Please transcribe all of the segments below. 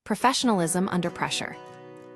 Professionalism under pressure.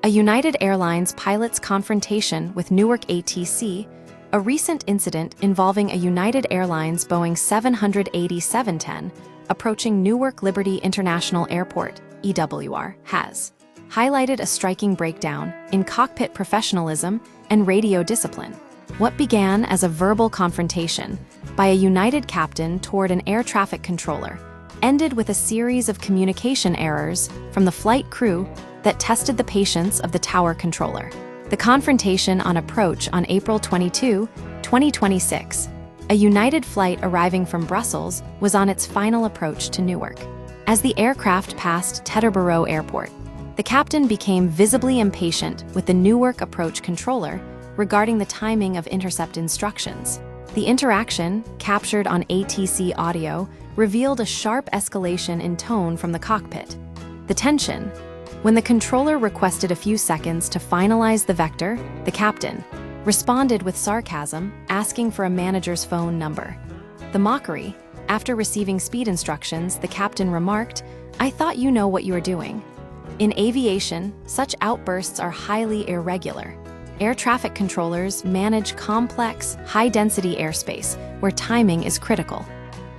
A United Airlines pilot's confrontation with Newark ATC, a recent incident involving a United Airlines Boeing 787-10 approaching Newark Liberty International Airport, EWR, has highlighted a striking breakdown in cockpit professionalism and radio discipline. What began as a verbal confrontation by a United captain toward an air traffic controller ended with a series of communication errors from the flight crew that tested the patience of the tower controller. The confrontation on approach on April 22, 2026. A United flight arriving from Brussels was on its final approach to Newark. As the aircraft passed Teterboro Airport, the captain became visibly impatient with the Newark approach controller regarding the timing of intercept instructions. The interaction, captured on ATC audio, revealed a sharp escalation in tone from the cockpit. The tension. When the controller requested a few seconds to finalize the vector, the captain responded with sarcasm, asking for a manager's phone number. The mockery. After receiving speed instructions, the captain remarked, "I thought you know what you are doing." In aviation, such outbursts are highly irregular. Air traffic controllers manage complex, high-density airspace where timing is critical.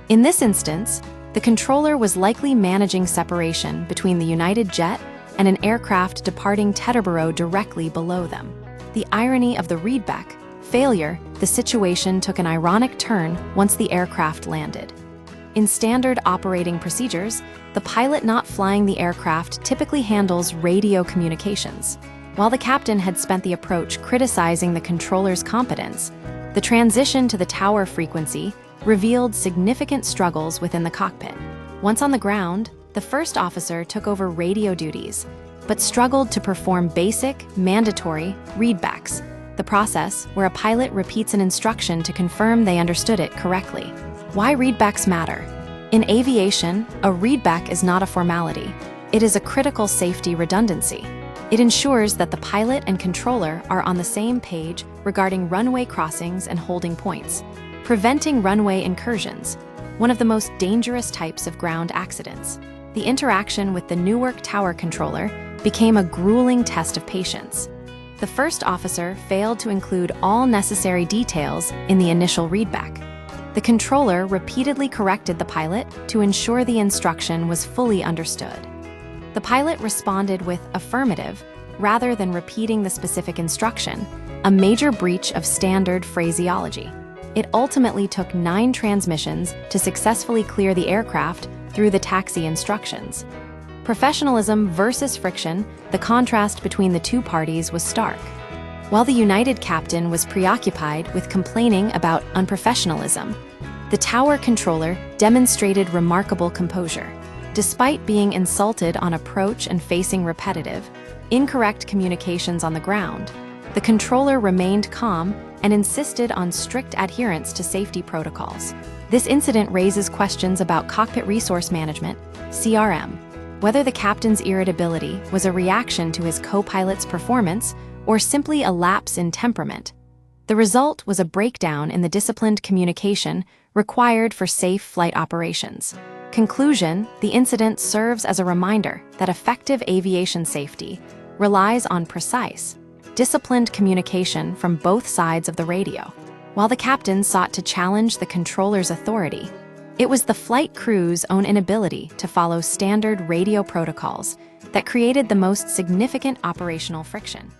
In this instance, the controller was likely managing separation between the United jet and an aircraft departing Teterboro directly below them. The irony of the readback failure, the situation took an ironic turn once the aircraft landed. In standard operating procedures, the pilot not flying the aircraft typically handles radio communications. While the captain had spent the approach criticizing the controller's competence, the transition to the tower frequency revealed significant struggles within the cockpit. Once on the ground, the first officer took over radio duties, but struggled to perform basic, mandatory readbacks, the process where a pilot repeats an instruction to confirm they understood it correctly. Why readbacks matter? In aviation, a readback is not a formality. It is a critical safety redundancy. It ensures that the pilot and controller are on the same page regarding runway crossings and holding points, preventing runway incursions, one of the most dangerous types of ground accidents. The interaction with the Newark tower controller became a grueling test of patience. The first officer failed to include all necessary details in the initial readback. The controller repeatedly corrected the pilot to ensure the instruction was fully understood. The pilot responded with affirmative rather than repeating the specific instruction, a major breach of standard phraseology. It ultimately took 9 transmissions to successfully clear the aircraft through the taxi instructions. Professionalism versus friction, the contrast between the two parties was stark. While the United captain was preoccupied with complaining about unprofessionalism, the tower controller demonstrated remarkable composure. Despite being insulted on approach and facing repetitive, incorrect communications on the ground, the controller remained calm and insisted on strict adherence to safety protocols. This incident raises questions about cockpit resource management, CRM, whether the captain's irritability was a reaction to his co-pilot's performance or simply a lapse in temperament. The result was a breakdown in the disciplined communication required for safe flight operations. Conclusion: the incident serves as a reminder that effective aviation safety relies on precise, disciplined communication from both sides of the radio. While the captain sought to challenge the controller's authority, it was the flight crew's own inability to follow standard radio protocols that created the most significant operational friction.